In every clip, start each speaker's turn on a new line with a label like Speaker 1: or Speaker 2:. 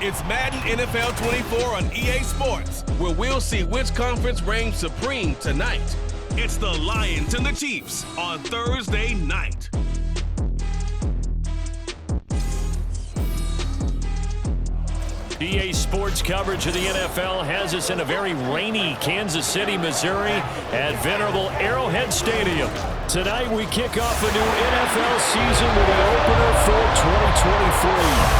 Speaker 1: It's Madden NFL 24 on EA Sports, where we'll see which conference reigns supreme tonight. It's the Lions and the Chiefs on Thursday night.
Speaker 2: EA Sports coverage of the NFL has us in a very rainy Kansas City, Missouri at venerable Arrowhead Stadium. Tonight we kick off a new NFL season with an opener for 2023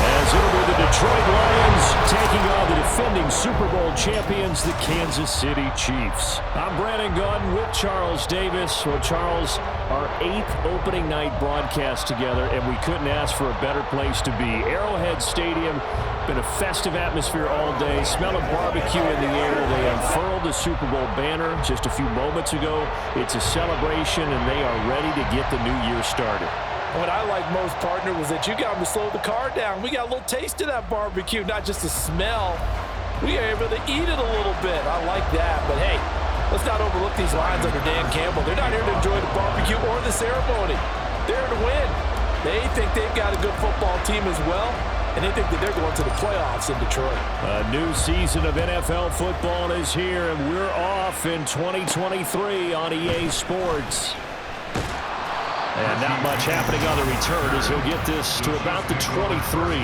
Speaker 2: as it'll be the Detroit Lions taking on the defending Super Bowl champions, the Kansas City Chiefs. I'm Brandon Gaudin with Charles Davis. Well, Charles, our 8th opening night broadcast together, and we couldn't ask for a better place to be. Arrowhead Stadium, been a festive atmosphere all day, smell of barbecue in the air. They unfurled the Super Bowl banner just a few moments ago. It's a celebration, and they are ready to get the new year started.
Speaker 3: What I like most, partner, was that you got them to slow the car down. We got a little taste of that barbecue, not just the smell. We are able to eat it a little bit. I like that. But, hey, let's not overlook these Lions under Dan Campbell. They're not here to enjoy the barbecue or the ceremony. They're here to win. They think they've got a good football team as well, and they think that they're going to the playoffs in Detroit.
Speaker 2: A new season of NFL football is here, and we're off in 2023 on EA Sports. And not much happening on the return as he'll get this to about the 23.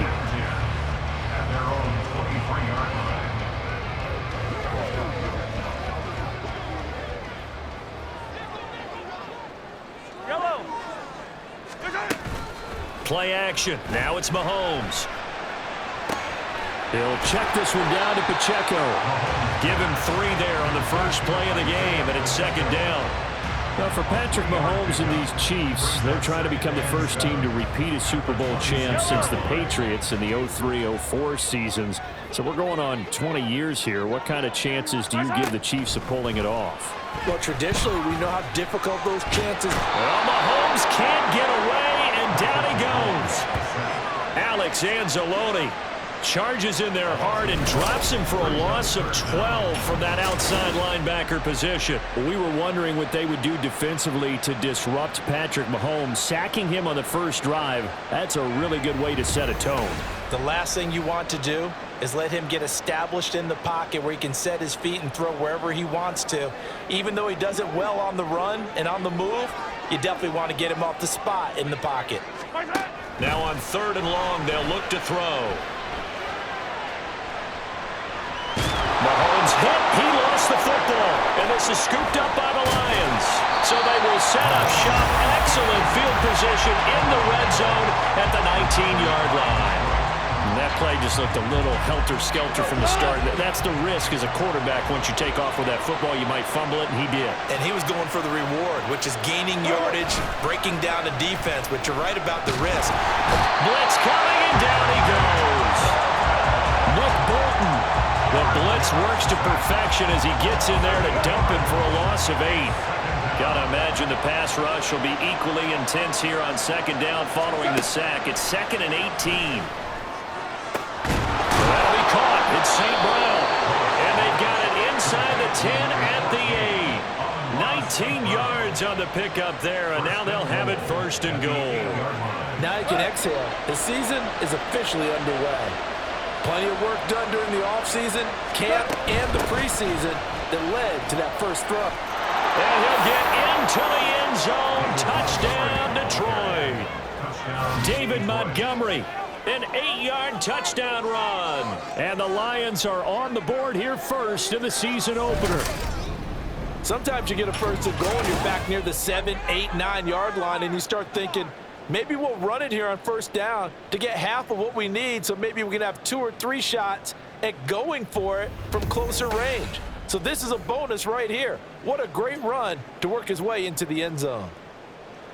Speaker 2: Play action. Now it's Mahomes. He'll check this one down to Pacheco. Give him 3 there on the first play of the game, and it's second down. Now for Patrick Mahomes and these Chiefs, they're trying to become the first team to repeat as Super Bowl champs since the Patriots in the 03-04 seasons. So we're going on 20 years here. What kind of chances do you give the Chiefs of pulling it off?
Speaker 3: Well, traditionally, we know how difficult those chances.
Speaker 2: Well, Mahomes can't get away, and down he goes. Alex Anzalone charges in there hard and drops him for a loss of 12 from that outside linebacker position. We were wondering what they would do defensively to disrupt Patrick Mahomes. Sacking him on the first drive, that's a really good way to set a tone.
Speaker 3: The last thing you want to do is let him get established in the pocket where he can set his feet and throw wherever he wants to. Even though he does it well on the run and on the move, you definitely want to get him off the spot in the pocket.
Speaker 2: Now on 3rd and long, they'll look to throw. Mahomes hit. He lost the football. And this is scooped up by the Lions. So they will set up shop. Excellent field position in the red zone at the 19-yard line. And that play just looked a little helter-skelter from the start. That's the risk as a quarterback. Once you take off with that football, you might fumble it, and he did.
Speaker 3: And he was going for the reward, which is gaining yardage, breaking down the defense. But you're right about the risk.
Speaker 2: Blitz coming, and down he goes. Nick Bolton. The blitz works to perfection as he gets in there to dump him for a loss of 8. Gotta imagine the pass rush will be equally intense here on 2nd down following the sack. It's 2nd and 18. That'll be caught. It's St. Brown. And they've got it inside the 10 at the 8. 19 yards on the pickup there, and now they'll have it 1st and goal.
Speaker 3: Now you can exhale. The season is officially underway. Plenty of work done during the offseason, camp, and the preseason that led to that first throw.
Speaker 2: And he'll get into the end zone. Touchdown, Detroit. David Montgomery, an 8-yard touchdown run. And the Lions are on the board here first in the season opener.
Speaker 3: Sometimes you get a first and goal and you're back near the 7, 8, 9-yard line, and you start thinking, maybe we'll run it here on 1st down to get half of what we need, so maybe we can have 2 or 3 shots at going for it from closer range. So this is a bonus right here. What a great run to work his way into the end zone.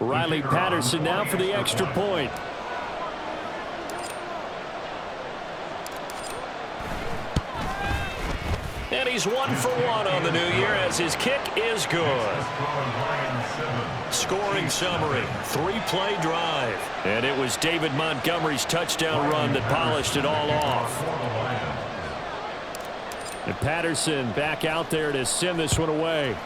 Speaker 2: Riley Patterson now for the extra point. And he's 1 for 1 on the new year as his kick is good. Scoring summary, 3-play drive. And it was David Montgomery's touchdown run that polished it all off. And Patterson back out there to send this one away.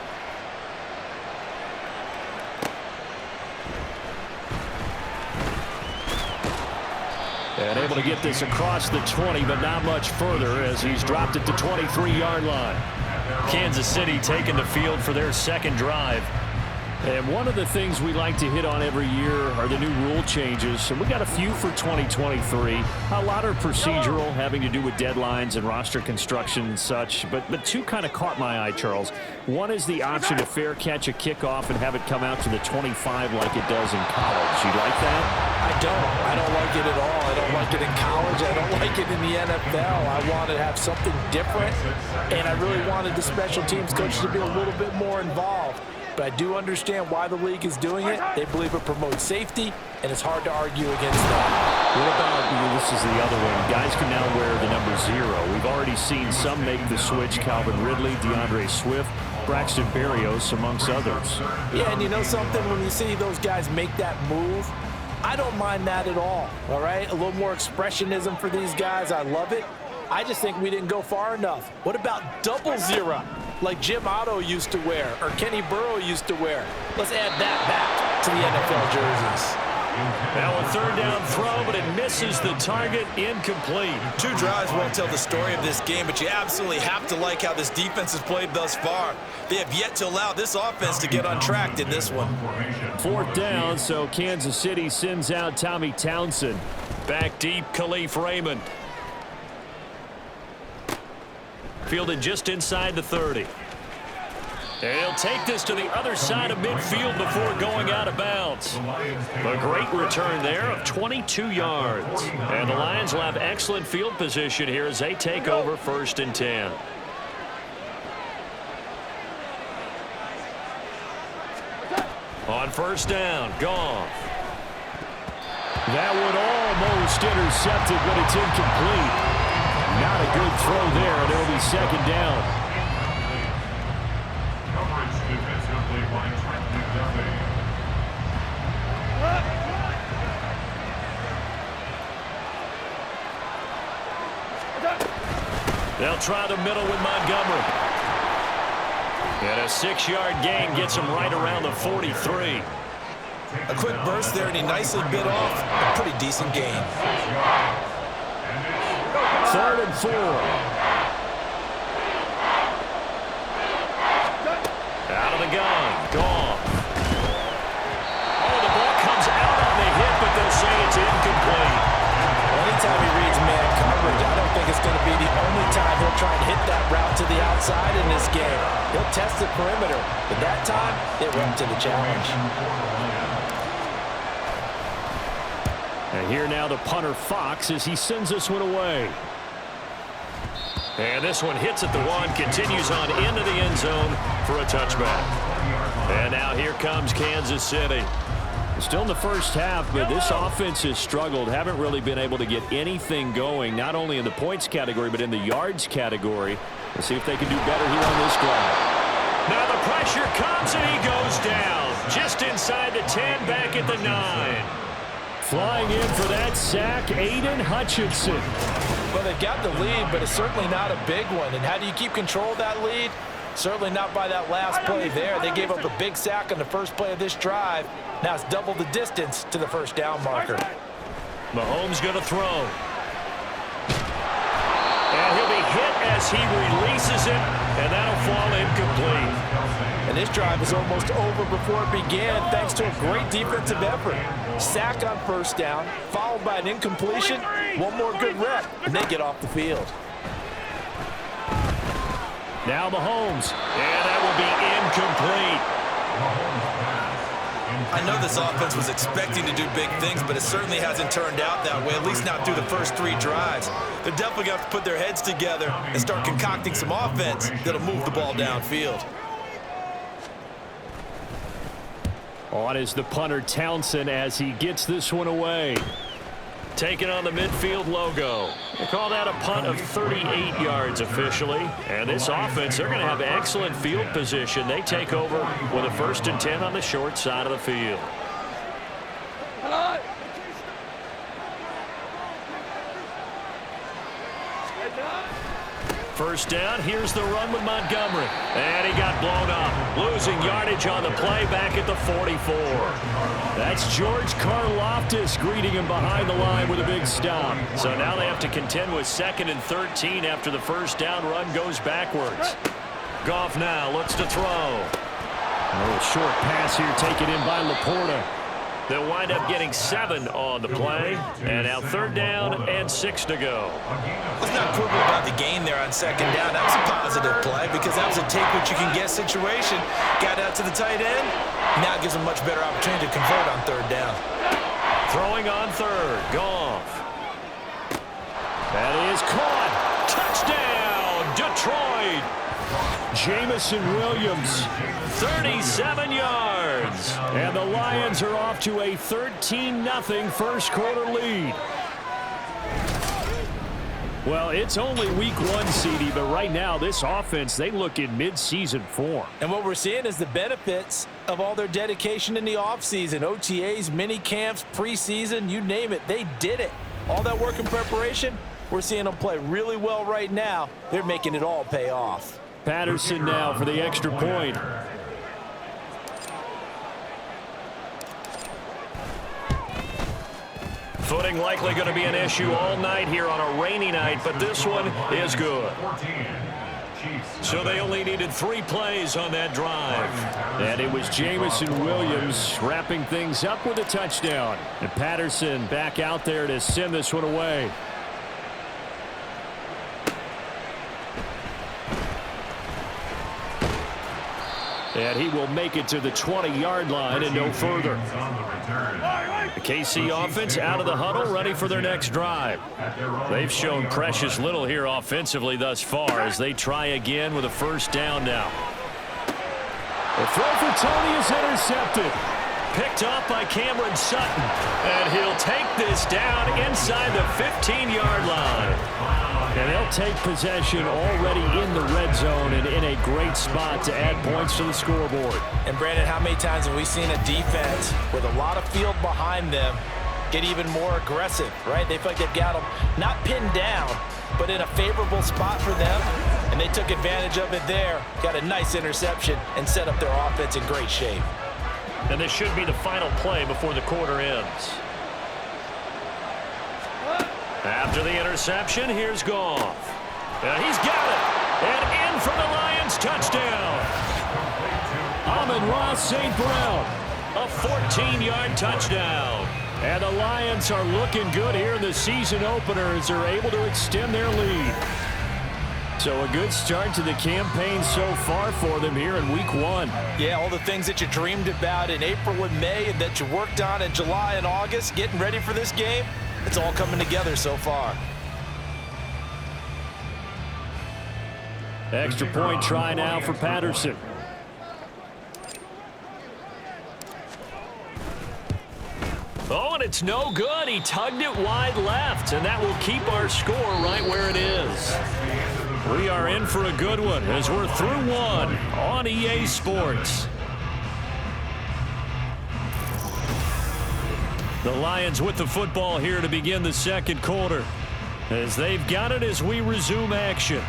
Speaker 2: And able to get this across the 20, but not much further as he's dropped it to 23-yard line. Kansas City taking the field for their second drive. And one of the things we like to hit on every year are the new rule changes. And we got a few for 2023. A lot are procedural, having to do with deadlines and roster construction and such. But two kind of caught my eye, Charles. One is the option to fair catch a kickoff and have it come out to the 25 like it does in college. You like that?
Speaker 3: I don't like it at all. I don't like it in college. I don't like it in the NFL. I want to have something different. And I really wanted the special teams coaches to be a little bit more involved. But I do understand why the league is doing it. They believe it promotes safety, and it's hard to argue against that.
Speaker 2: What about, this is the other one, guys can now wear the number 0. We've already seen some make the switch, Calvin Ridley, DeAndre Swift, Braxton Berrios, amongst others.
Speaker 3: Yeah, and you know something? When you see those guys make that move, I don't mind that at all right? A little more expressionism for these guys. I love it. I just think we didn't go far enough. What about double 0? Like Jim Otto used to wear or Kenny Burrow used to wear. Let's add that back to the NFL jerseys.
Speaker 2: Now a third down throw, but it misses the target, incomplete.
Speaker 4: 2 drives won't tell the story of this game, but you absolutely have to like how this defense has played thus far. They have yet to allow this offense to get untracked in this one.
Speaker 2: 4th down, so Kansas City sends out Tommy Townsend. Back deep, Khalif Raymond. Fielded just inside the 30. And he'll take this to the other side of midfield before going out of bounds. A great return there of 22 yards. And the Lions will have excellent field position here as they take over 1st and 10. On 1st down, Goff. That one almost intercepted, but it's incomplete. Not a good throw there, and it'll be 2nd down. They'll try the middle with Montgomery. And a 6-yard gain gets him right around the 43.
Speaker 4: A quick burst there, and he nicely bit off a pretty decent gain.
Speaker 2: 3rd and 4. Out of the gun. Goff. Oh, the ball comes out on the hit, but they'll say it's incomplete.
Speaker 3: Well, anytime he reads man coverage, I don't think it's going to be the only time he'll try and hit that route to the outside in this game. He'll test the perimeter, but that time, they were up to the challenge.
Speaker 2: And here now the punter Fox as he sends this one away. And this one hits at the 1, continues on into the end zone for a touchback. And now here comes Kansas City. Still in the first half, but this offense has struggled. Haven't really been able to get anything going, not only in the points category, but in the yards category. We'll see if they can do better here on this drive. Now the pressure comes, and he goes down. Just inside the 10, back at the 9. Flying in for that sack, Aiden Hutchinson.
Speaker 3: Well, they've got the lead, but it's certainly not a big one. And how do you keep control of that lead? Certainly not by that last play there. They gave up a big sack on the first play of this drive. Now it's double the distance to the 1st down marker.
Speaker 2: Mahomes going to throw. And he'll be hit as he releases it, and that'll fall incomplete.
Speaker 3: And this drive was almost over before it began thanks to a great defensive effort. Sack on 1st down, followed by an incompletion. One more good rep, and they get off the field.
Speaker 2: Now Mahomes, and that will be incomplete.
Speaker 4: I know this offense was expecting to do big things, but it certainly hasn't turned out that way, at least not through the first 3 drives. They're definitely going to have to put their heads together and start concocting some offense that'll move the ball downfield.
Speaker 2: On is the punter Townsend as he gets this one away. Taking on the midfield logo. They call that a punt of 38 yards officially. And this offense, they're going to have excellent field position. They take over with a 1st and 10 on the short side of the field. First down, here's the run with Montgomery. And he got blown up. Losing yardage on the play back at the 44. That's George Karlaftis greeting him behind the line with a big stop. So now they have to contend with 2nd and 13 after the first down run goes backwards. Goff now looks to throw. A little short pass here taken in by Laporta. They'll wind up getting 7 on the play. And now 3rd down and 6 to go.
Speaker 4: Let's not quibble about the gain there on 2nd down. That was a positive play because that was a take-what-you-can-get situation. Got out to the tight end. Now it gives them a much better opportunity to convert on 3rd down.
Speaker 2: Throwing on 3rd. Goff. That is caught. Touchdown, Detroit. Jamison Williams, 37 yards. And the Lions are off to a 13-0 first quarter lead. Well, it's only week 1, CD, but right now this offense, they look in mid-season form.
Speaker 3: And what we're seeing is the benefits of all their dedication in the offseason. OTAs, mini camps, preseason, you name it, they did it. All that work and preparation, we're seeing them play really well right now. They're making it all pay off.
Speaker 2: Patterson now for the extra point. Footing likely going to be an issue all night here on a rainy night, but this one is good. So they only needed 3 plays on that drive. And it was Jamison Williams wrapping things up with a touchdown. And Patterson back out there to send this one away. And he will make it to the 20-yard line and no further. The KC offense out of the huddle, ready for their next drive. They've shown precious little here offensively thus far as they try again with a first down now. The throw for Tony is intercepted. Picked off by Cameron Sutton. And he'll take this down inside the 15-yard line. And they'll take possession already in the red zone and in a great spot to add points to the scoreboard.
Speaker 3: And Brandon, how many times have we seen a defense with a lot of field behind them get even more aggressive, right? They feel like they've got them not pinned down, but in a favorable spot for them. And they took advantage of it there. Got a nice interception and set up their offense in great shape.
Speaker 2: And this should be the final play before the quarter ends. After the interception, here's Goff. And he's got it. And in for the Lions touchdown. Amon-Ra St. Brown. A 14-yard touchdown. And the Lions are looking good here in the season opener as they're able to extend their lead. So a good start to the campaign so far for them here in week 1.
Speaker 3: Yeah, all the things that you dreamed about in April and May and that you worked on in July and August, getting ready for this game, it's all coming together so far.
Speaker 2: Extra point try now for Patterson. Oh, and it's no good. He tugged it wide left, and that will keep our score right where it is. We are in for a good one as we're through 1 on EA Sports. The Lions with the football here to begin the second quarter as they've got it as we resume action.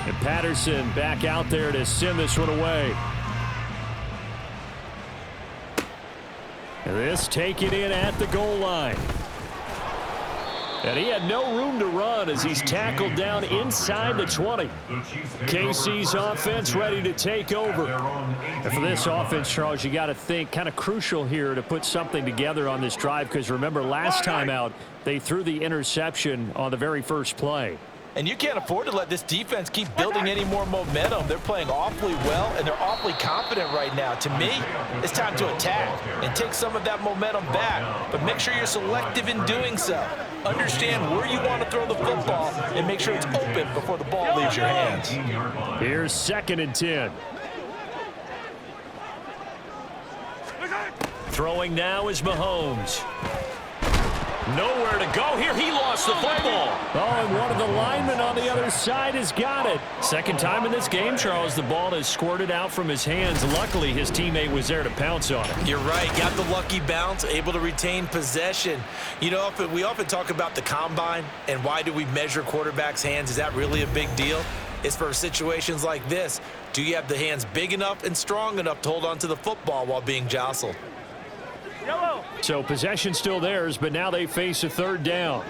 Speaker 2: And Patterson back out there to send this one away. And this taken in at the goal line. And he had no room to run as he's tackled down inside the 20. KC's offense ready to take over. And for this offense, Charles, you got to think kind of crucial here to put something together on this drive because remember last time out they threw the interception on the very first play.
Speaker 3: And you can't afford to let this defense keep building any more momentum. They're playing awfully well, and they're awfully confident right now. To me, it's time to attack and take some of that momentum back. But make sure you're selective in doing so. Understand where you want to throw the football and make sure it's open before the ball leaves your hands.
Speaker 2: Here's 2nd and 10. Throwing now is Mahomes. Nowhere to go here. He lost the football. Oh, and one of the linemen on the other side has got it. Second time in this game, Charles, the ball has squirted out from his hands. Luckily, his teammate was there to pounce on it.
Speaker 4: You're right. Got the lucky bounce, able to retain possession. You know, we often talk about the combine and why do we measure quarterbacks' hands. Is that really a big deal? It's for situations like this. Do you have the hands big enough and strong enough to hold on to the football while being jostled?
Speaker 2: So possession still theirs, but now they face a third down.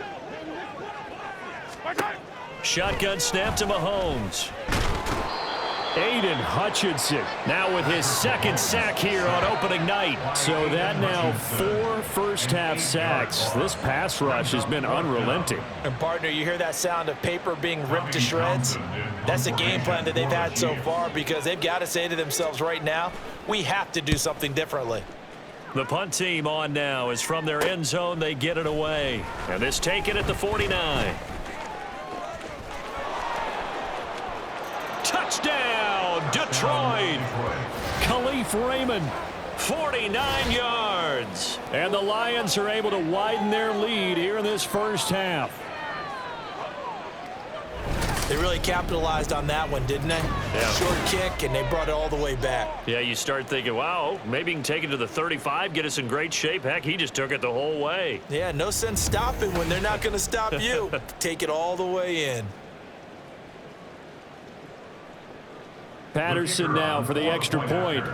Speaker 2: Shotgun snap to Mahomes. Aiden Hutchinson now with his second sack here on opening night. So that now 4 first-half sacks. This pass rush has been unrelenting.
Speaker 4: And partner, you hear that sound of paper being ripped to shreds? That's the game plan that they've had so far because they've got to say to themselves right now, we have to do something differently.
Speaker 2: The punt team on now is from their end zone. They get it away. And this taken at the 49. Touchdown, Detroit. Khalif Raymond, 49 yards. And the Lions are able to widen their lead here in this first half.
Speaker 4: They really capitalized on that one, didn't they?
Speaker 2: Yeah.
Speaker 4: Short kick, and they brought it all the way back.
Speaker 2: Yeah, you start thinking, wow, maybe he can take it to the 35, get us in great shape. Heck, he just took it the whole way.
Speaker 4: Yeah, no sense stopping when they're not going to stop you. Take it all the way in.
Speaker 2: Patterson now for the extra point.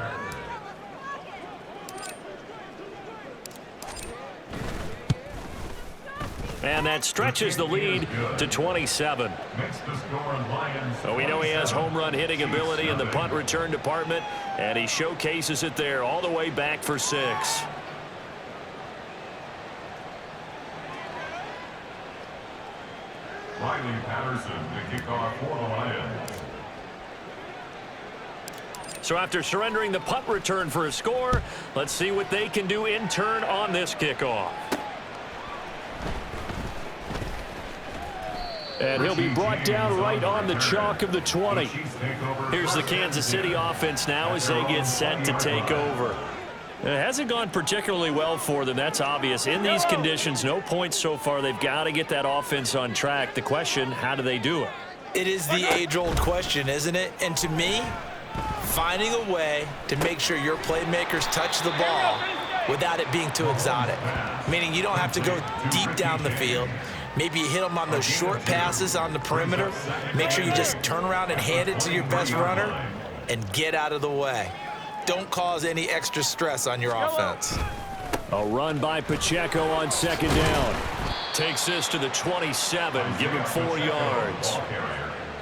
Speaker 2: And that stretches the lead to 27. So we know he has home run hitting ability in the punt return department, and he showcases it there all the way back for 6.
Speaker 5: Riley Patterson, the kickoff for the Lions.
Speaker 2: So after surrendering the punt return for a score, let's see what they can do in turn on this kickoff. And he'll be brought down right on the chalk of the 20. Here's the Kansas City offense now as they get set to take over. It hasn't gone particularly well for them, that's obvious. In these conditions, no points so far. They've got to get that offense on track. The question, how do they do it?
Speaker 4: It is the age-old question, isn't it? And to me, finding a way to make sure your playmakers touch the ball without it being too exotic. Meaning you don't have to go deep down the field. Maybe you hit them on those short passes on the perimeter. Make sure you just turn around and hand it to your best runner and get out of the way. Don't cause any extra stress on your offense.
Speaker 2: A run by Pacheco on second down. Takes this to the 27. Give him 4 yards.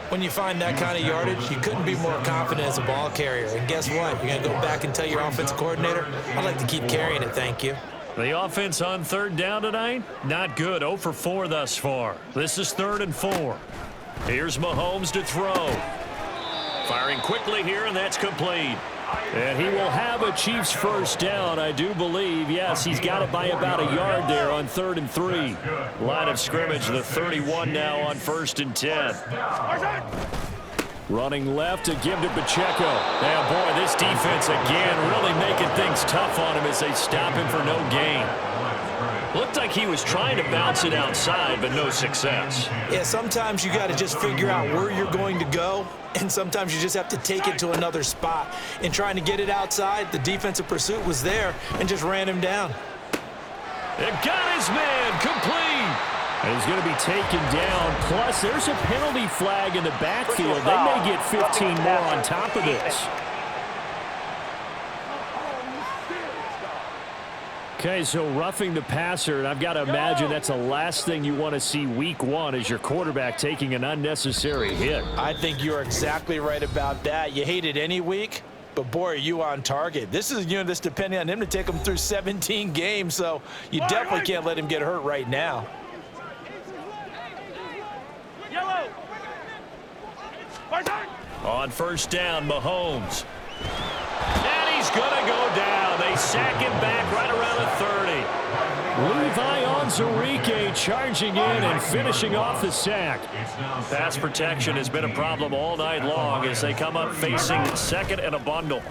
Speaker 4: When you find that kind of yardage, you couldn't be more confident as a ball carrier. And guess what? You're going to go back and tell your offensive coordinator, I'd like to keep carrying it, thank you.
Speaker 2: The offense on third down tonight, not good. 0 for 4 thus far. This is 3rd and 4. Here's Mahomes to throw. Firing quickly here, and that's complete. And he will have a Chiefs first down, I do believe. Yes, he's got it by about a yard there on 3rd and 3. Line of scrimmage, the 31 now on 1st and 10. Running left to give to Pacheco. And boy, this defense again really making things tough on him as they stop him for no gain. Looked like he was trying to bounce it outside, but no success.
Speaker 4: Yeah, sometimes you got to just figure out where you're going to go, and sometimes you just have to take it to another spot. In trying to get it outside, the defensive pursuit was there and just ran him down.
Speaker 2: It got his man complete. And he's going to be taken down. Plus, there's a penalty flag in the backfield. They may get 15 more on top of this. Okay, so roughing the passer, and I've got to imagine that's the last thing you want to see week 1 as your quarterback taking an unnecessary hit.
Speaker 4: I think you're exactly right about that. You hate it any week, but boy, are you on target. This is a unit that's depending on him to take him through 17 games, so you definitely can't let him get hurt right now.
Speaker 2: On first down, Mahomes. And he's going to go down. They sack him back right around the 30. Levi Onwuzurike charging in and finishing off the sack. Pass protection has been a problem all night long as they come up facing 2nd and a bundle.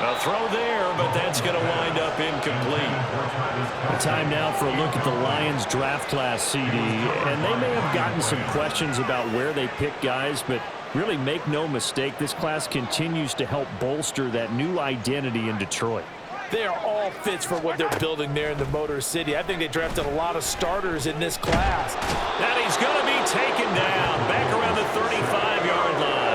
Speaker 2: A throw there, but that's going to wind up incomplete. Time now for a look at the Lions draft class, CD. And they may have gotten some questions about where they pick guys, but really make no mistake, this class continues to help bolster that new identity in Detroit.
Speaker 3: They are all fits for what they're building there in the Motor City. I think they drafted a lot of starters in this class.
Speaker 2: And he's going to be taken down back around the 35-yard line.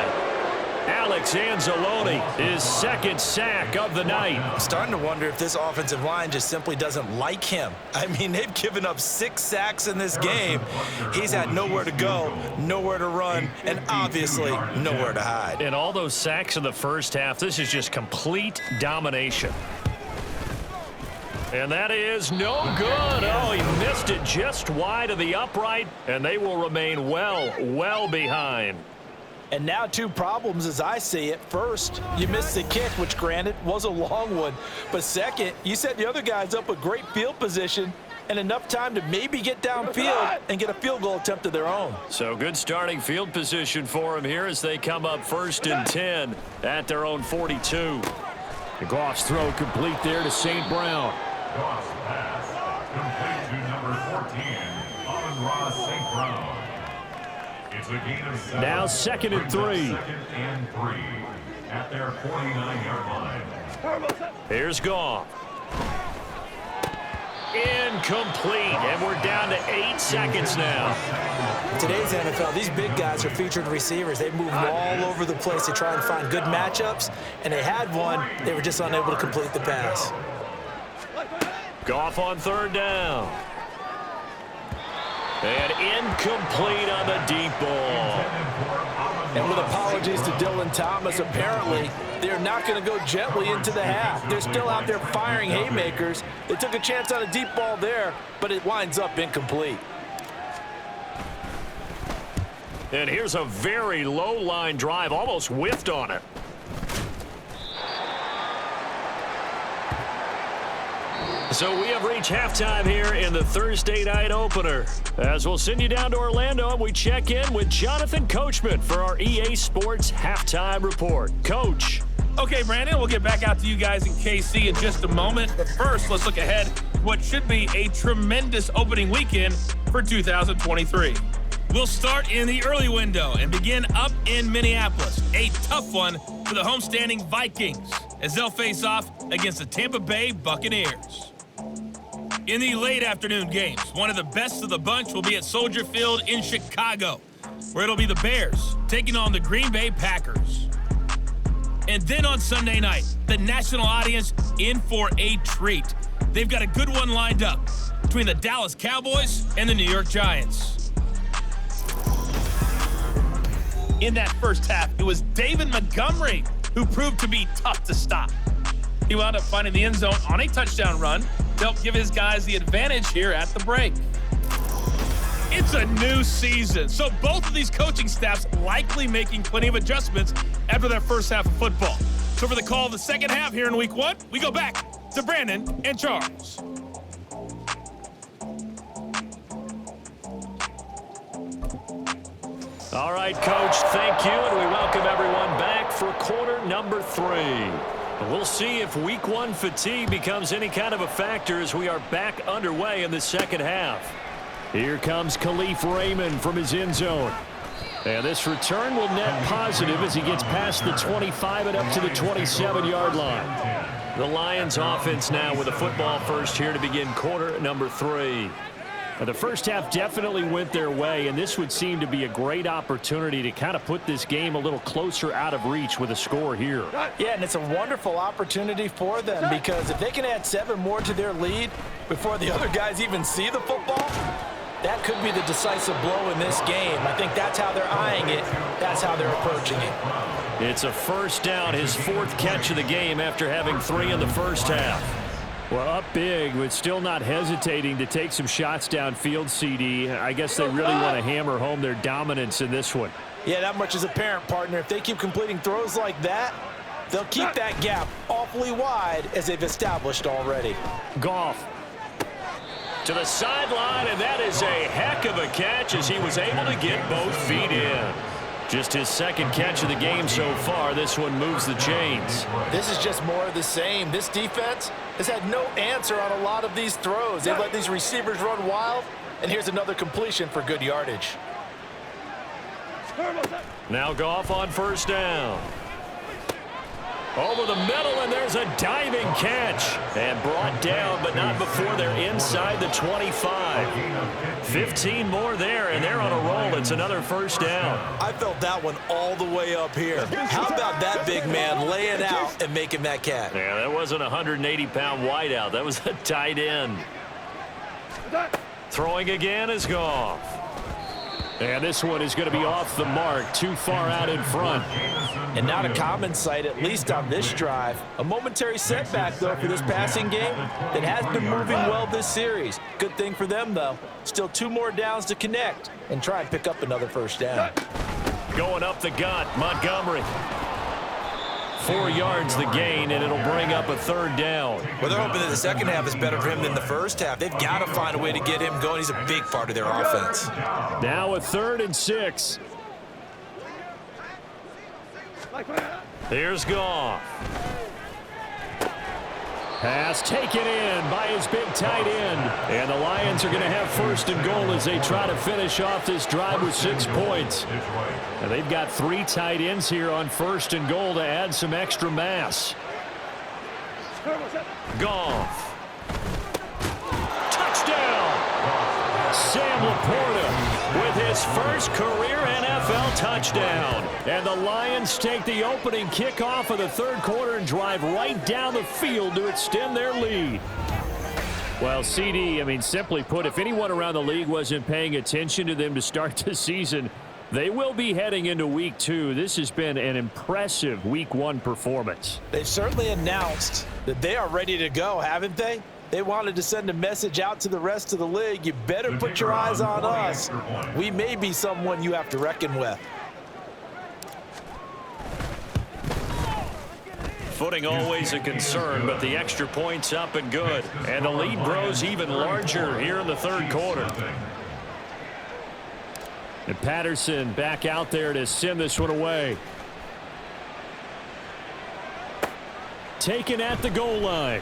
Speaker 2: Alex Anzalone, his second sack of the night.
Speaker 4: I'm starting to wonder if this offensive line just simply doesn't like him. I mean, they've given up 6 sacks in this game. He's had nowhere to go, nowhere to run, and obviously nowhere to hide.
Speaker 2: And all those sacks in the first half, this is just complete domination. And that is no good. Oh, he missed it just wide of the upright, and they will remain well behind.
Speaker 3: And now 2 problems as I see it. First, you missed the kick, which granted was a long one. But second, you set the other guys up with great field position and enough time to maybe get downfield and get a field goal attempt of their own.
Speaker 2: So good starting field position for them here as they come up 1st and 10 at their own 42. The Goff's throw complete there to St. Brown.
Speaker 5: Goff's pass complete to number 14, Amon-Ra St. Brown. It's a gain of 7.
Speaker 2: Now 2nd and 3.
Speaker 5: 2nd and 3 at their 49-yard line.
Speaker 2: Here's Goff. Incomplete, and we're down to 8 seconds now.
Speaker 4: Today's NFL, these big guys are featured receivers. They move all over the place to try and find good matchups, and they had one. They were just unable to complete the pass.
Speaker 2: Goff on 3rd down. And incomplete on the deep ball.
Speaker 3: And with apologies to Dylan Thomas, apparently they're not going to go gently into the half. They're still out there firing haymakers. They took a chance on a deep ball there, but it winds up incomplete.
Speaker 2: And here's a very low line drive, almost whiffed on it. So we have reached halftime here in the Thursday night opener. As we'll send you down to Orlando and we check in with Jonathan Coachman for our EA Sports Halftime Report. Coach.
Speaker 6: Okay, Brandon, we'll get back out to you guys in KC in just a moment. But first, let's look ahead to what should be a tremendous opening weekend for 2023. We'll start in the early window and begin up in Minneapolis. A tough one for the homestanding Vikings as they'll face off against the Tampa Bay Buccaneers. In the late afternoon games, one of the best of the bunch will be at Soldier Field in Chicago, where it'll be the Bears taking on the Green Bay Packers. And then on Sunday night, the national audience in for a treat. They've got a good one lined up between the Dallas Cowboys and the New York Giants. In that first half, it was David Montgomery who proved to be tough to stop. He wound up finding the end zone on a touchdown run to help give his guys the advantage here at the break. It's a new season, so both of these coaching staffs likely making plenty of adjustments after their first half of football. So for the call of the second half here in week 1, we go back to Brandon and Charles.
Speaker 2: All right, Coach, thank you, and we welcome everyone back for quarter number 3. We'll see if week 1 fatigue becomes any kind of a factor as we are back underway in the second half. Here comes Khalif Raymond from his end zone. And this return will net positive as he gets past the 25 and up to the 27-yard line. The Lions offense now with a football first here to begin quarter number 3. The first half definitely went their way, and this would seem to be a great opportunity to kind of put this game a little closer out of reach with a score here.
Speaker 3: Yeah, and it's a wonderful opportunity for them because if they can add 7 more to their lead before the other guys even see the football, that could be the decisive blow in this game. I think that's how they're eyeing it. That's how they're approaching it.
Speaker 2: It's a first down, his 4th catch of the game after having 3 in the first half. Well, up big, but still not hesitating to take some shots downfield, CD. I guess they really want to hammer home their dominance in this one.
Speaker 3: Yeah, that much is apparent, partner. If they keep completing throws like that, they'll keep that gap awfully wide as they've established already.
Speaker 2: Goff to the sideline, and that is a heck of a catch as he was able to get both feet in. Just his second catch of the game so far. This one moves the chains.
Speaker 3: This is just more of the same. This defense has had no answer on a lot of these throws. They've let these receivers run wild, and here's another completion for good yardage.
Speaker 2: Now Goff on first down. Over the middle, and there's a diving catch. And brought down, but not before they're inside the 25. 15 more there, and they're on a roll. It's another first down.
Speaker 4: I felt that one all the way up here. How about that big man laying out and making that catch?
Speaker 2: Yeah, that wasn't a 180-pound wideout. That was a tight end. Throwing again is Goff. And this one is going to be off the mark, too far out in front.
Speaker 3: And not a common sight, at least on this drive. A momentary setback, though, for this passing game that has been moving well this series. Good thing for them, though. Still 2 more downs to connect and try and pick up another first down.
Speaker 2: Going up the gut, Montgomery. 4 yards the gain, and it'll bring up a third down.
Speaker 4: Well, they're hoping that the second half is better for him than the first half. They've got to find a way to get him going. He's a big part of their offense.
Speaker 2: Now a 3rd and 6. Here's Goff. Pass taken in by his big tight end. And the Lions are going to have 1st and goal as they try to finish off this drive with 6 points. And they've got 3 tight ends here on 1st and goal to add some extra mass. Goff. Touchdown! Sam Laporta with his first career NFL touchdown. And the Lions take the opening kickoff of the 3rd quarter and drive right down the field to extend their lead. Well, CD, simply put, if anyone around the league wasn't paying attention to them to start the season, they will be heading into Week 2. This has been an impressive Week 1 performance.
Speaker 3: They've certainly announced that they are ready to go, haven't they? They wanted to send a message out to the rest of the league. You better put your eyes on us. We may be someone you have to reckon with.
Speaker 2: Footing always a concern, but the extra point's up and good. And the lead grows even larger here in the 3rd quarter. And Patterson back out there to send this one away. Taken at the goal line.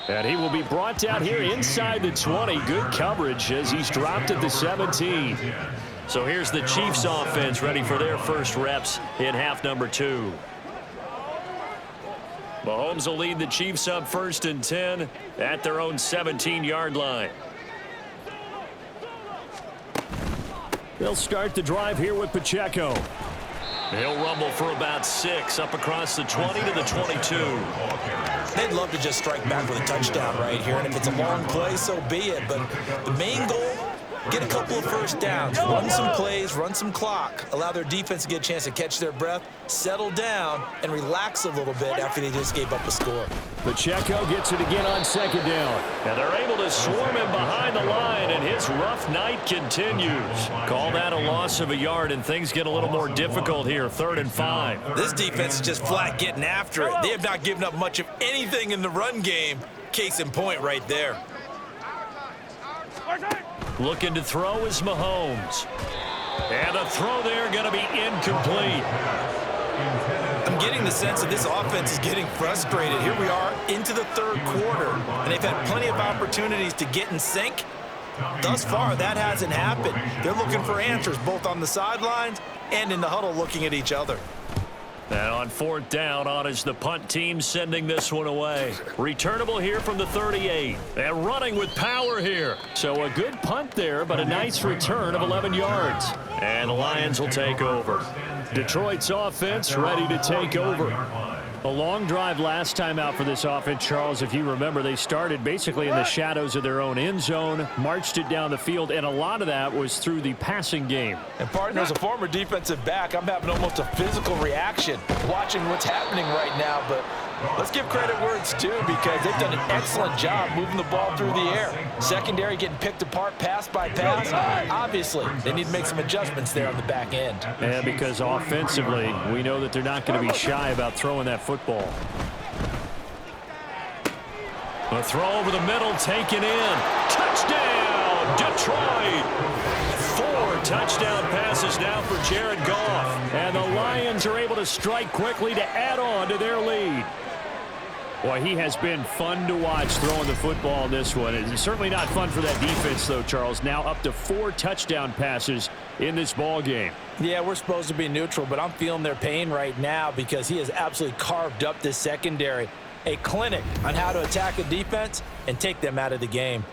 Speaker 2: And he will be brought down here inside the 20. Good coverage as he's dropped at the 17. So here's the Chiefs offense ready for their first reps in half number 2. Mahomes will lead the Chiefs up 1st and 10 at their own 17-yard line. They'll start the drive here with Pacheco. He'll rumble for about 6 up across the 20 to the 22.
Speaker 4: They'd love to just strike back with a touchdown right here, and if it's a long play, so be it. But the main goal, get a couple of first downs, run some plays, run some clock, allow their defense to get a chance to catch their breath, settle down, and relax a little bit after they just gave up a score.
Speaker 2: Pacheco gets it again on 2nd down. And they're able to swarm him behind the line, and his rough night continues. Call that a loss of a yard, and things get a little more difficult here, 3rd and 5.
Speaker 4: This defense is just flat getting after it. They have not given up much of anything in the run game. Case in point right there.
Speaker 2: Looking to throw is Mahomes. And the throw there going to be incomplete.
Speaker 4: I'm getting the sense that this offense is getting frustrated. Here we are into the 3rd quarter, and they've had plenty of opportunities to get in sync. Thus far, that hasn't happened. They're looking for answers both on the sidelines and in the huddle looking at each other.
Speaker 2: And on 4th down, on is the punt team sending this one away. Returnable here from the 38. And running with power here. So a good punt there, but a nice return of 11 yards. And the Lions will take over. Detroit's offense ready to take over. A long drive last time out for this offense, Charles. If you remember, they started basically in the shadows of their own end zone, marched it down the field, and a lot of that was through the passing game.
Speaker 3: And partner, as a former defensive back, I'm having almost a physical reaction watching what's happening right now. But let's give credit where it's due, because they've done an excellent job moving the ball through the air. Secondary getting picked apart pass by pass. Obviously, they need to make some adjustments there on the back end.
Speaker 2: And because offensively, we know that they're not going to be shy about throwing that football. A throw over the middle, taken in. Touchdown, Detroit! 4 touchdown passes now Jared Goff. And the Lions are able to strike quickly to add on to their lead. Boy, he has been fun to watch throwing the football in this one. It's certainly not fun for that defense, though, Charles. Now up to 4 touchdown passes in this ball game.
Speaker 3: Yeah, we're supposed to be neutral, but I'm feeling their pain right now because he has absolutely carved up this secondary. A clinic on how to attack a defense and take them out of the game.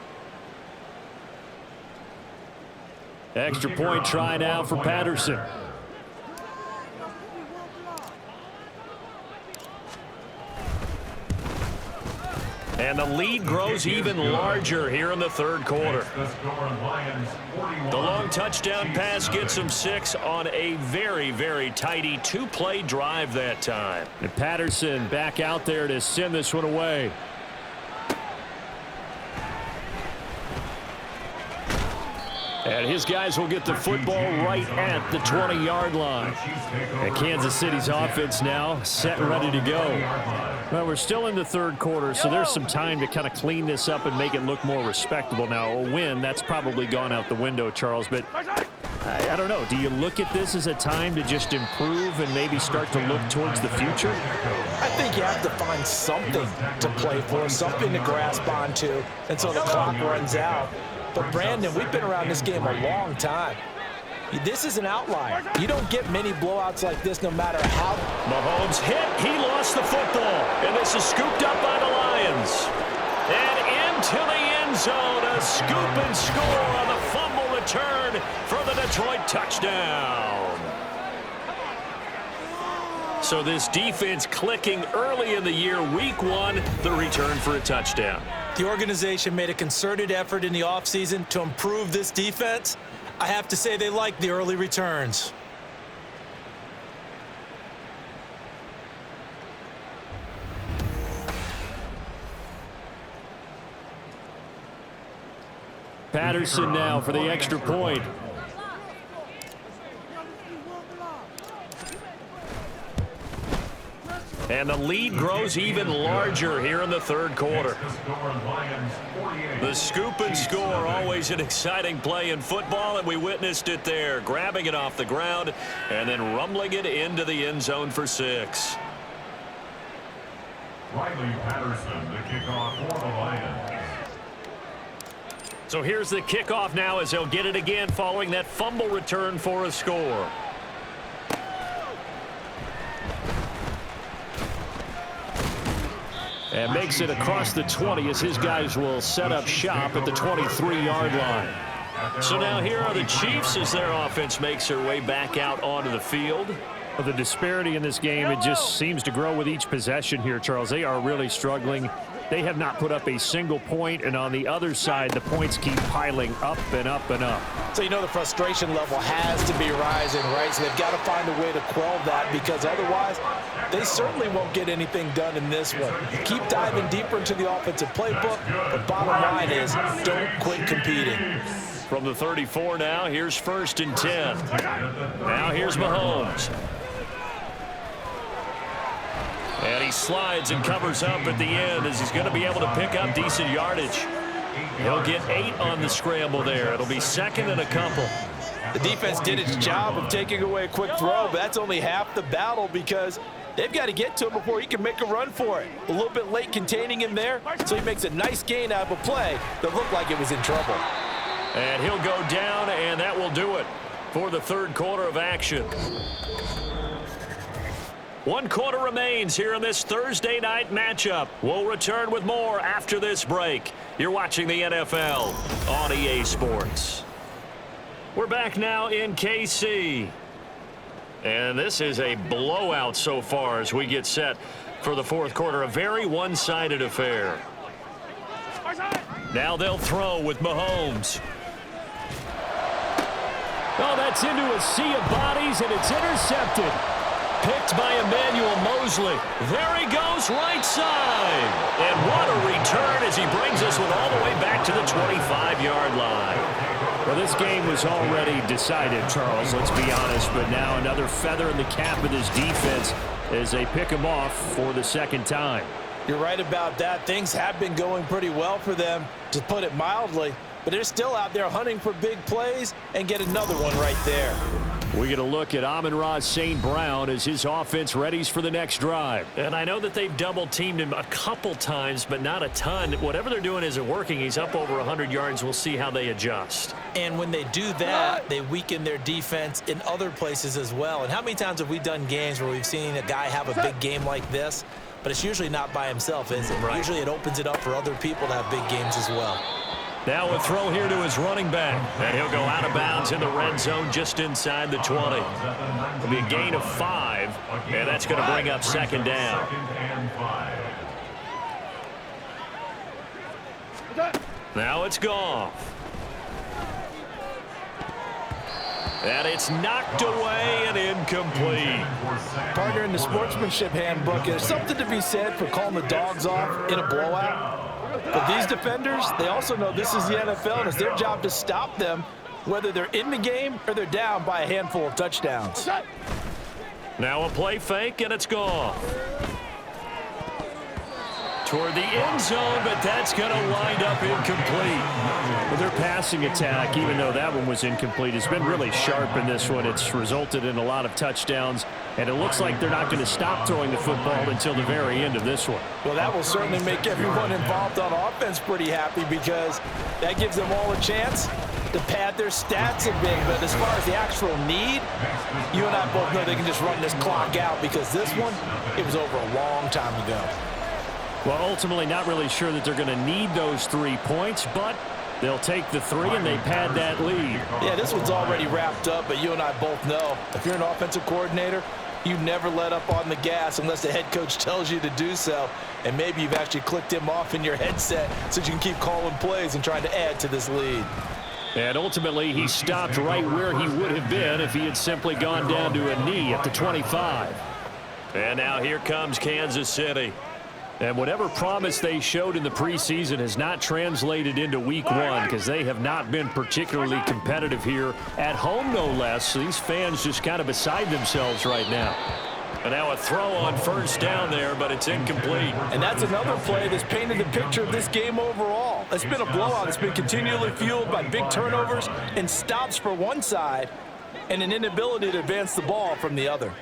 Speaker 2: Extra point try now for Patterson. And the lead grows even larger here in the third quarter. The long touchdown pass gets them 6 on a very, very tidy 2-play drive that time.
Speaker 3: And Patterson back out there to send this one away. And his guys will get the football right at the 20-yard line. And Kansas City's offense now set and ready to go. Well, we're still in the third quarter, so there's some time to kind of clean this up and make it look more respectable. Now, a win, that's probably gone out the window, Charles, but I don't know. Do you look at this as a time to just improve and maybe start to look towards the future?
Speaker 7: I think you have to find something to play for, something to grasp onto until the clock runs out. But, Brandon, we've been around this game a long time. This is an outlier. You don't get many blowouts like this no matter how.
Speaker 2: Mahomes hit. He lost the football. And this is scooped up by the Lions. And into the end zone. A scoop and score on the fumble return for the Detroit touchdown. So this defense clicking early in the year. Week 1, the return for a touchdown.
Speaker 7: The organization made a concerted effort in the offseason to improve this defense. I have to say they like the early returns.
Speaker 2: Patterson now for the extra point. And the lead grows even larger here in the third quarter. The scoop and score, always an exciting play in football, and we witnessed it there, grabbing it off the ground and then rumbling it into the end zone for 6.
Speaker 5: Riley Patterson, the kickoff for the Lions.
Speaker 2: So here's the kickoff now as they'll get it again following that fumble return for a score. And makes it across the 20 as his guys will set up shop at the 23-yard line. So now here are the Chiefs as their offense makes their way back out onto the field.
Speaker 3: Well, the disparity in this game, it just seems to grow with each possession here, Charles. They are really struggling. They have not put up a single point, and on the other side, the points keep piling up and up and up.
Speaker 7: So you know the frustration level has to be rising, right? So they've got to find a way to quell that because otherwise they certainly won't get anything done in this one. Keep diving deeper into the offensive playbook. The bottom line is don't quit competing.
Speaker 2: From the 34 now, here's 1st and 10. Now here's Mahomes. And he slides and covers up at the end as he's going to be able to pick up decent yardage. He'll get 8 on the scramble there. It'll be 2nd and a couple.
Speaker 7: The defense did its job of taking away a quick throw, but that's only half the battle because they've got to get to him before he can make a run for it. A little bit late containing him there, so he makes a nice gain out of a play that looked like it was in trouble.
Speaker 2: And he'll go down, and that will do it for the third quarter of action. 1 quarter remains here in this Thursday night matchup. We'll return with more after this break. You're watching the NFL on EA Sports. We're back now in KC. And this is a blowout so far as we get set for the fourth quarter. A very one-sided affair. Now they'll throw with Mahomes.
Speaker 3: Oh, that's into a sea of bodies, and it's intercepted.
Speaker 2: Picked by Emmanuel Mosley. There he goes, right side. And what a return as he brings us all the way back to the 25-yard line.
Speaker 3: Well, this game was already decided, Charles, let's be honest. But now another feather in the cap of this defense as they pick him off for the second time.
Speaker 7: You're right about that. Things have been going pretty well for them, to put it mildly. But they're still out there hunting for big plays and get another one right there.
Speaker 2: We get a look at Amon-Ra St. Brown as his offense readies for the next drive. And I know that they've double-teamed him a couple times, but not a ton. Whatever they're doing isn't working. He's up over 100 yards. We'll see how they adjust.
Speaker 7: And when they do that, they weaken their defense in other places as well. And how many times have we done games where we've seen a guy have a big game like this, but it's usually not by himself, is it? Right. Usually it opens it up for other people to have big games as well.
Speaker 2: Now a throw here to his running back. And he'll go out of bounds in the red zone just inside the 20. It'll be a gain of 5, and that's going to bring up second down. Now it's Goff. And it's knocked away and incomplete.
Speaker 3: Partner, in the sportsmanship handbook, there's something to be said for calling the dogs off in a blowout. But these defenders, they also know this is the NFL, and it's their job to stop them, whether they're in the game or they're down by a handful of touchdowns.
Speaker 2: Now a play fake, and it's gone. Toward the end zone, but that's going to wind up incomplete. Well, their passing attack, even though that one was incomplete, has been really sharp in this one. It's resulted in a lot of touchdowns, and it looks like they're not going to stop throwing the football until the very end of this one.
Speaker 3: Well, that will certainly make everyone involved on offense pretty happy, because that gives them all a chance to pad their stats a bit. But as far as the actual need, you and I both know they can just run this clock out, because this one, it was over a long time ago.
Speaker 2: Well, ultimately not really sure that they're going to need those 3 points, but they'll take the 3 and they pad that lead.
Speaker 3: Yeah, this one's already wrapped up, but you and I both know if you're an offensive coordinator, you never let up on the gas unless the head coach tells you to do so. And maybe you've actually clicked him off in your headset so you can keep calling plays and trying to add to this lead.
Speaker 2: And ultimately, he stopped right where he would have been if he had simply gone down to a knee at the 25. And now here comes Kansas City. And whatever promise they showed in the preseason has not translated into week 1, because they have not been particularly competitive here at home, no less. So these fans just kind of beside themselves right now. And now a throw on first down there, but it's incomplete.
Speaker 3: And that's another play that's painted the picture of this game overall. It's been a blowout. It's been continually fueled by big turnovers and stops for one side and an inability to advance the ball from the other.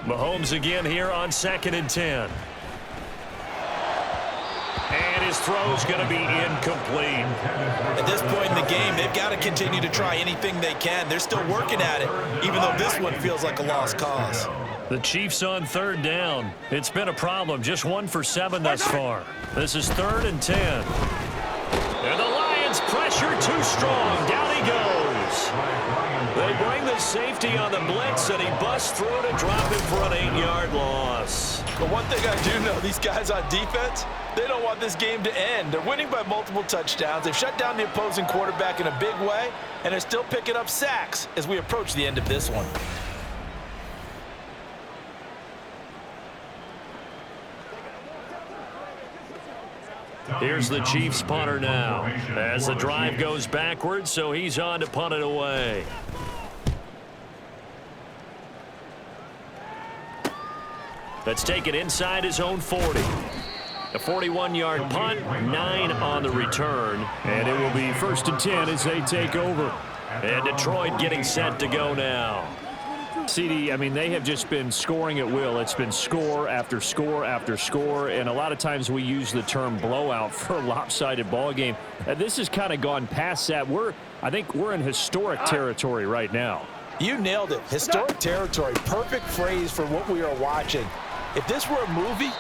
Speaker 2: Mahomes again here on 2nd and 10. And his throw's going to be incomplete.
Speaker 4: At this point in the game, they've got to continue to try anything they can. They're still working at it, even though this one feels like a lost cause.
Speaker 2: The Chiefs on 3rd down. It's been a problem. Just 1 for 7 thus far. This is 3rd and 10. And the Lions pressure too strong. Down he goes. They bring the safety on the blitz, and he busts through to drop him for an 8-yard loss.
Speaker 3: But one thing I do know, these guys on defense, they don't want this game to end. They're winning by multiple touchdowns. They've shut down the opposing quarterback in a big way, and they're still picking up sacks as we approach the end of this one.
Speaker 2: Here's the Chiefs punter now as the drive goes backwards, so he's on to punt it away. Let's take it inside his own 40. A 41-yard punt, 9 on the return, and it will be 1st and 10 as they take over. And Detroit getting set to go now. CD, I mean, they have just been scoring at will. It's been score after score after score, and a lot of times we use the term blowout for a lopsided ball game. This has kind of gone past that. I think we're in historic territory right now.
Speaker 3: You nailed it. Historic territory. Perfect phrase for what we are watching. If this were a movie,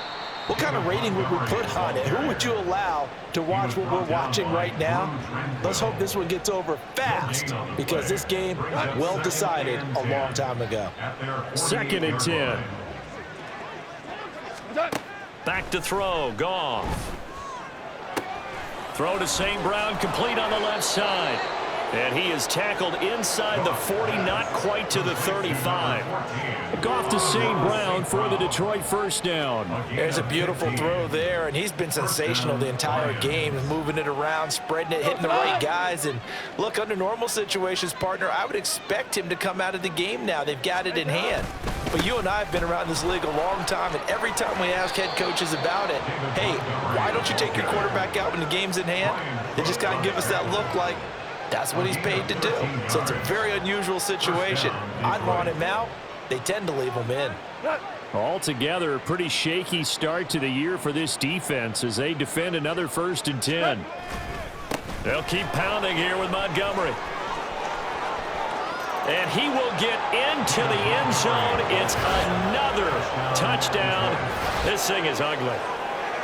Speaker 3: what kind of rating would we put on it? Who would you allow to watch what we're watching right now? Let's hope this one gets over fast, because this game, well decided a long time ago.
Speaker 2: 2nd and 10. Back to throw. Goff. Throw to St. Brown, complete on the left side. And he is tackled inside the 40, not quite to the 35. Goff to St. Brown for the Detroit first down.
Speaker 3: There's a beautiful throw there, and he's been sensational the entire game, moving it around, spreading it, hitting the right guys. And look, under normal situations, partner, I would expect him to come out of the game now. They've got it in hand. But you and I have been around this league a long time, and every time we ask head coaches about it, hey, why don't you take your quarterback out when the game's in hand? They just kind of give us that look like,
Speaker 7: That's what he's paid to do. So it's a very unusual situation. I'd want him out. They tend to leave him in.
Speaker 2: Altogether, a pretty shaky start to the year for this defense as they defend another 1st and 10. They'll keep pounding here with Montgomery. And he will get into the end zone. It's another touchdown. This thing is ugly.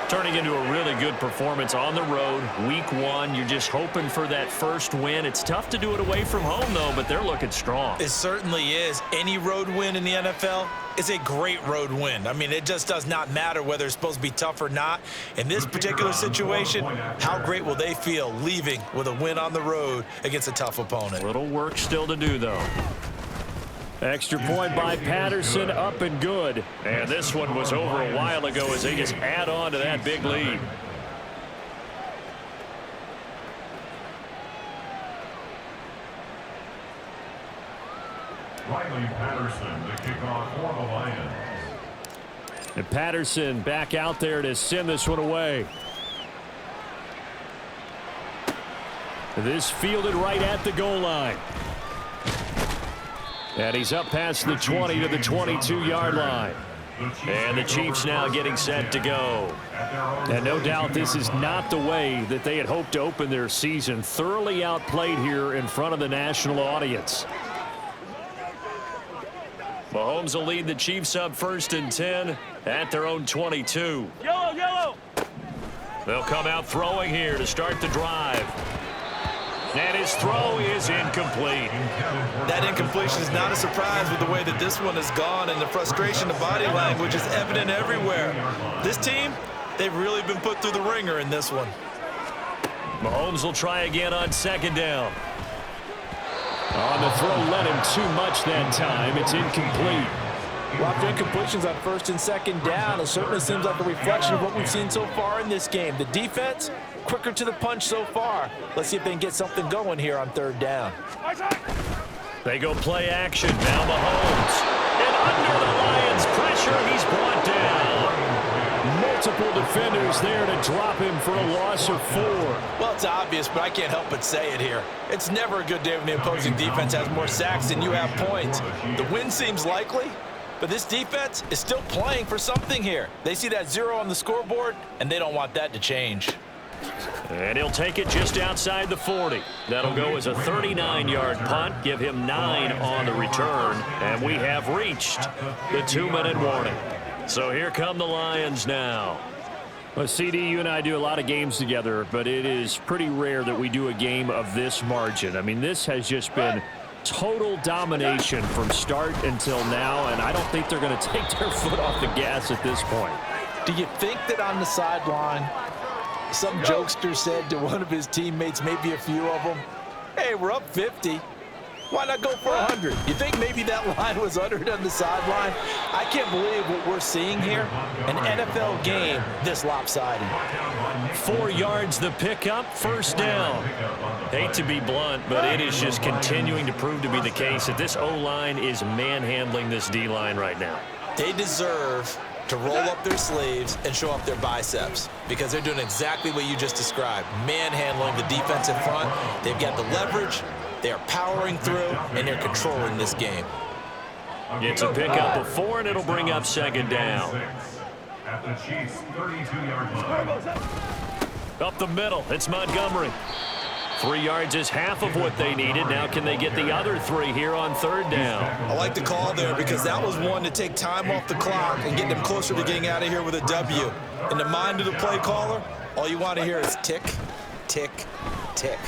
Speaker 2: Turning into a really good performance on the road. Week 1, you're just hoping for that first win. It's tough to do it away from home, though, but they're looking strong.
Speaker 4: It certainly is. Any road win in the NFL is a great road win. I mean, it just does not matter whether it's supposed to be tough or not. In this particular situation, how great will they feel leaving with a win on the road against a tough opponent?
Speaker 2: Little work still to do, though. Extra point by Patterson, up and good. And this one was over a while ago as they just add on to that big lead.
Speaker 5: Riley Patterson, the kickoff for the Lions.
Speaker 2: And Patterson back out there to send this one away. This fielded right at the goal line. And he's up past the 20 to the 22-yard line. And the Chiefs now getting set to go. And no doubt this is not the way that they had hoped to open their season. Thoroughly outplayed here in front of the national audience. Mahomes will lead the Chiefs up 1st and 10 at their own 22.
Speaker 6: Yellow, yellow.
Speaker 2: They'll come out throwing here to start the drive. And his throw is incomplete.
Speaker 4: That incompletion is not a surprise with the way that this one has gone, and the frustration, the body language is evident everywhere. This team, they've really been put through the ringer in this one.
Speaker 2: Mahomes will try again on 2nd down. On the throw, led him too much that time. It's incomplete.
Speaker 3: Well, after incompletions on 1st and 2nd down, it certainly seems like a reflection of what we've seen so far in this game. The defense, quicker to the punch so far. Let's see if they can get something going here on 3rd down.
Speaker 2: They go play action. Now Mahomes. And under the Lions' pressure, he's brought down. Multiple defenders there to drop him for a loss of 4.
Speaker 4: Well, it's obvious, but I can't help but say it here. It's never a good day when the opposing defense has more sacks than you have points. The win seems likely, but this defense is still playing for something here. They see that 0 on the scoreboard, and they don't want that to change.
Speaker 2: And he'll take it just outside the 40. That'll go as a 39-yard punt, give him 9 on the return, and we have reached the 2-minute warning. So here come the Lions now. Well, CD, you and I do a lot of games together, but it is pretty rare that we do a game of this margin. I mean, this has just been total domination from start until now, and I don't think they're going to take their foot off the gas at this point.
Speaker 7: Do you think that on the sideline, some jokester said to one of his teammates, maybe a few of them, hey, we're up 50. Why not go for 100? You think maybe that line was uttered on the sideline? I can't believe what we're seeing here. An NFL game this lopsided.
Speaker 2: 4 yards the pickup, 1st down. Hate to be blunt, but it is just continuing to prove to be the case that this O-line is manhandling this D-line right now.
Speaker 4: They deserve to roll up their sleeves and show up their biceps because they're doing exactly what you just described, manhandling the defense in front. They've got the leverage. They are powering through, and they're controlling this game.
Speaker 2: It's a pickup of 4, and it'll bring up 2nd down.
Speaker 5: At the Chiefs' 32-yard line.
Speaker 2: Up the middle, it's Montgomery. 3 yards is half of what they needed. Now can they get the other 3 here on 3rd down?
Speaker 4: I like the call there because that was one to take time off the clock and get them closer to getting out of here with a W. In the mind of the play caller, all you want to hear is tick, tick, tick.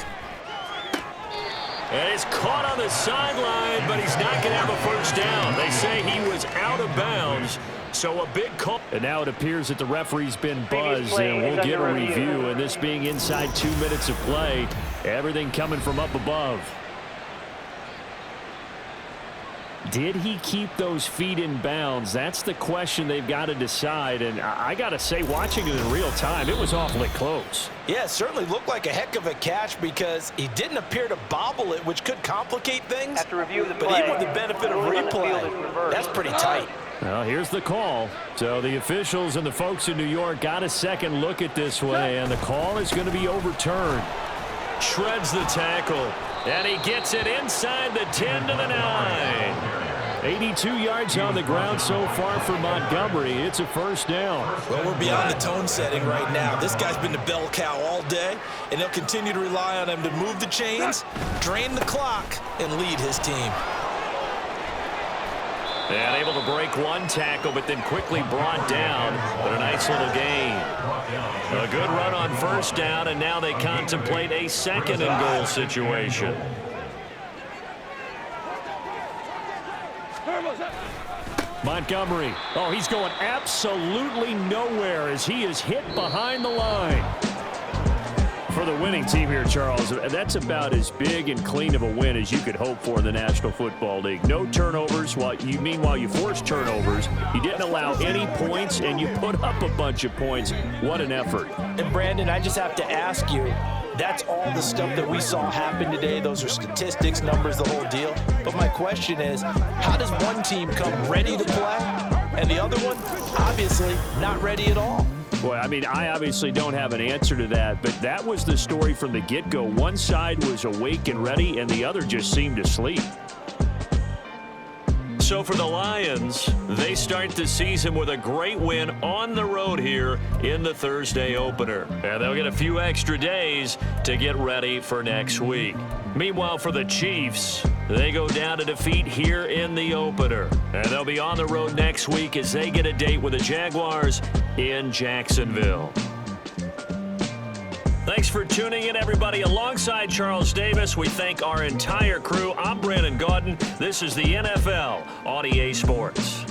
Speaker 2: And he's caught on the sideline, but he's not going to have a 1st down. They say he was out of bounds, so a big call. And now it appears that the referee's been buzzed, and we'll get a review. And this being inside 2 minutes of play, everything coming from up above. Did he keep those feet in bounds? That's the question they've got to decide. And I got to say, watching it in real time, it was awfully close.
Speaker 7: Yeah, it certainly looked like a heck of a catch because he didn't appear to bobble it, which could complicate things.
Speaker 8: After review of the
Speaker 7: but
Speaker 8: play,
Speaker 7: even with the benefit of replay, that's pretty tight.
Speaker 2: Well, here's the call. So the officials and the folks in New York got a second look at this way, and the call is going to be overturned. shreds the tackle. And he gets it inside the 10 to the 9. 82 yards on the ground so far for Montgomery. It's a first down.
Speaker 4: Well, we're beyond the tone setting right now. This guy's been the bell cow all day, and they'll continue to rely on him to move the chains, drain the clock, and lead his team.
Speaker 2: And able to break one tackle, but then quickly brought down. But a nice little gain. A good run on first down, and now they contemplate a second and goal situation. Montgomery. Oh, he's going absolutely nowhere as he is hit behind the line. For the winning team here, Charles, that's about as big and clean of a win as you could hope for in the National Football League. No turnovers. Meanwhile, you forced turnovers. You didn't allow any points, and you put up a bunch of points. What an effort.
Speaker 7: And, Brandon, I just have to ask you, that's all the stuff that we saw happen today. Those are statistics, numbers, the whole deal. But my question is, how does one team come ready to play, and the other one, obviously, not ready at all?
Speaker 2: Boy, I mean, I obviously don't have an answer to that, but that was the story from the get-go. One side was awake and ready, and the other just seemed asleep. So for the Lions, they start the season with a great win on the road here in the Thursday opener. And they'll get a few extra days to get ready for next week. Meanwhile, for the Chiefs, they go down to defeat here in the opener. And they'll be on the road next week as they get a date with the Jaguars in Jacksonville. Thanks for tuning in, everybody. Alongside Charles Davis, we thank our entire crew. I'm Brandon Gaudin. This is the NFL on EA Sports.